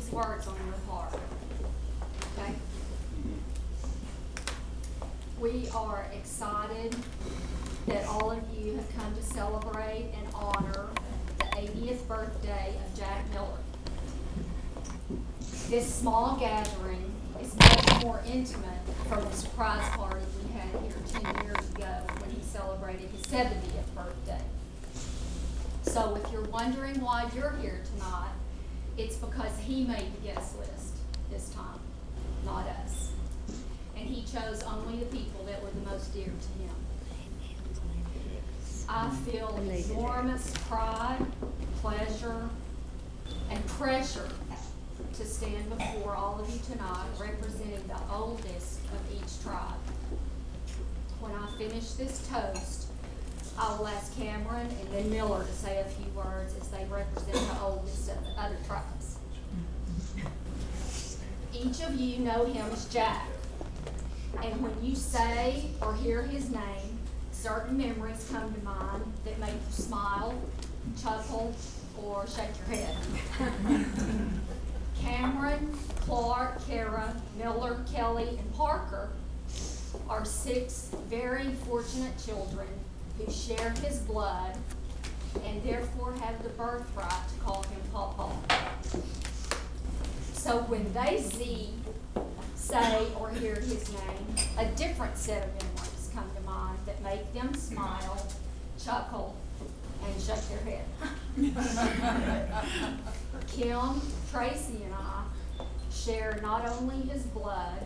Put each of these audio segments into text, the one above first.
these words on your heart. Okay? We are excited that all of you have come to celebrate and honor the 80th birthday of Jack Miller. This small gathering is much more intimate from the surprise party we had here 10 years ago when he celebrated his 70th birthday. So if you're wondering why you're here tonight, it's because he made the guest list this time, not us. And he chose only the people that were the most dear to him. I feel enormous pride, pleasure, and pressure to stand before all of you tonight representing the oldest of each tribe. When I finish this toast, I will ask Cameron and then Miller to say a few words as they represent the oldest of the other tribes. Each of you know him as Jack, and when you say or hear his name, certain memories come to mind that make you smile, chuckle, or shake your head. Cameron, Clark, Kara, Miller, Kelly, and Parker are 6 very fortunate children who share his blood and therefore have the birthright to call him Pawpaw. So when they see, say, or hear his name, a different set of memories come to mind that make them smile, chuckle, and shake their head. Kim, Tracy, and I share not only his blood,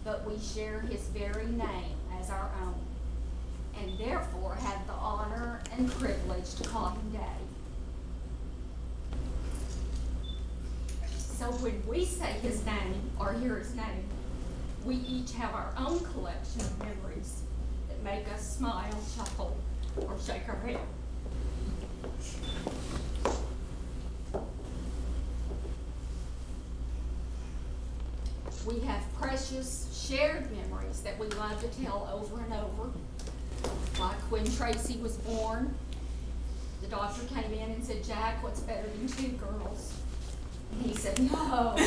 but we share his very name as our own, and therefore have the honor and privilege to call him Daddy. So when we say his name or hear his name, we each have our own collection of memories that make us smile, chuckle, or shake our head. We have precious shared memories that we love to tell over and over. Like when Tracy was born, the doctor came in and said, "Jack, what's better than 2 girls?" And he said, "No." He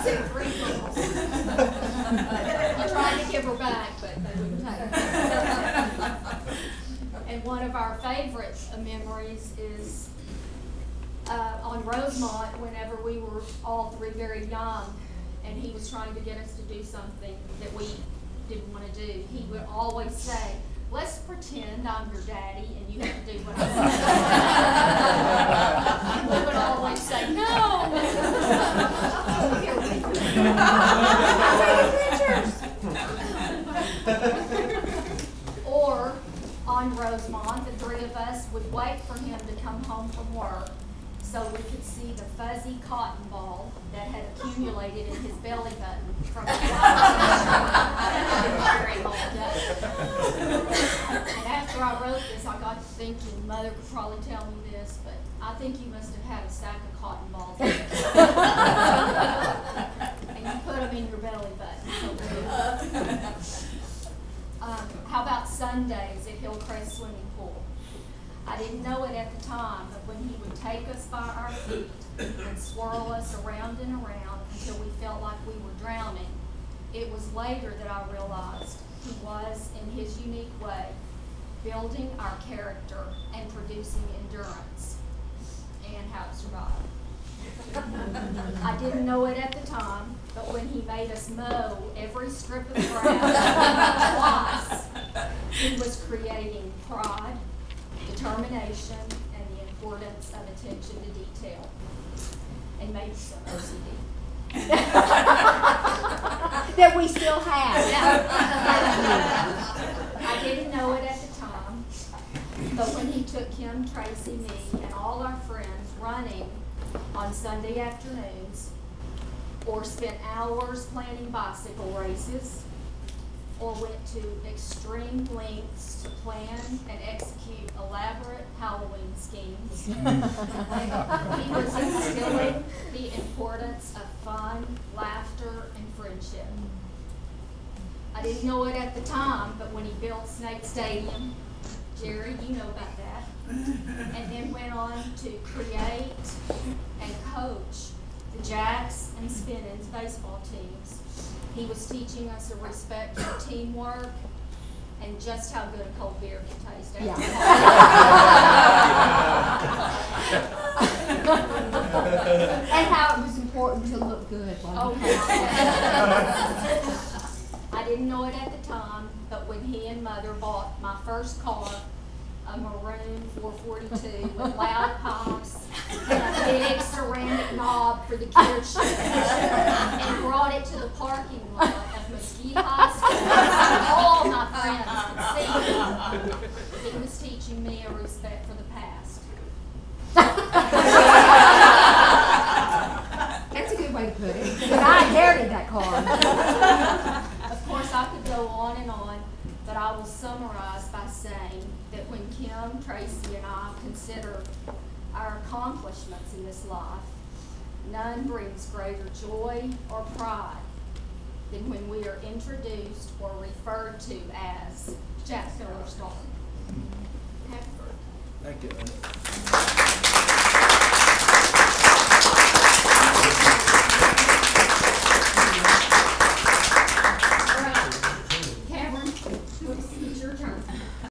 said 3 girls. I tried to give her back, but they wouldn't take her. And one of our favorite memories is on Rosemont, whenever we were all 3 very young, and he was trying to get us to do something that we didn't want to do. He would always say, "Let's pretend I'm your daddy and you have to do what I say." And we would always say, "No." Or on Rosemont, the 3 of us would wait for him to come home from work so we could see the fuzzy cotton ball that had accumulated in his belly button from the wearing all day. And after I wrote this, I got to thinking, Mother could probably tell me this, but I think you must have had a sack of cotton balls in it. And you put them in your belly button. How about Sundays at Hillcrest Swimming Pool? I didn't know it at the time, but when he would take us by our feet and swirl us around and around until we felt like we were drowning, it was later that I realized he was, in his unique way, building our character and producing endurance and how to survive. I didn't know it at the time, but when he made us mow every strip of grass twice, he was creating pride, determination, and the importance of attention to detail, and maybe some OCD. That we still have. I didn't know it at the time, but when he took Kim, Tracy, me, and all our friends running on Sunday afternoons, or spent hours planning bicycle races, or went to extreme lengths to plan and execute elaborate Halloween schemes. He was instilling the importance of fun, laughter, and friendship. I didn't know it at the time, but when he built Snake Stadium, Jerry, you know about that. And then went on to create and coach the Jacks and Spinnings baseball teams. He was teaching us a respect for teamwork and just how good a cold beer can taste. Yeah. And how it was important to look good. I didn't know it at the time, but when he and Mother bought my first car, a maroon 442 with loud pipes and a big ceramic knob for the gear shift, and brought it to the parking lot of Mesquite High School so all my friends could see. He was teaching me a respect for the past. That's a good way to put it. But I inherited that car. Of course, I could go on and on, but I will summarize by saying that when Kim, Tracy, and I consider our accomplishments in this life, none brings greater joy or pride than when we are introduced or referred to as Jack Miller's daughter. Happy birthday. Thank you.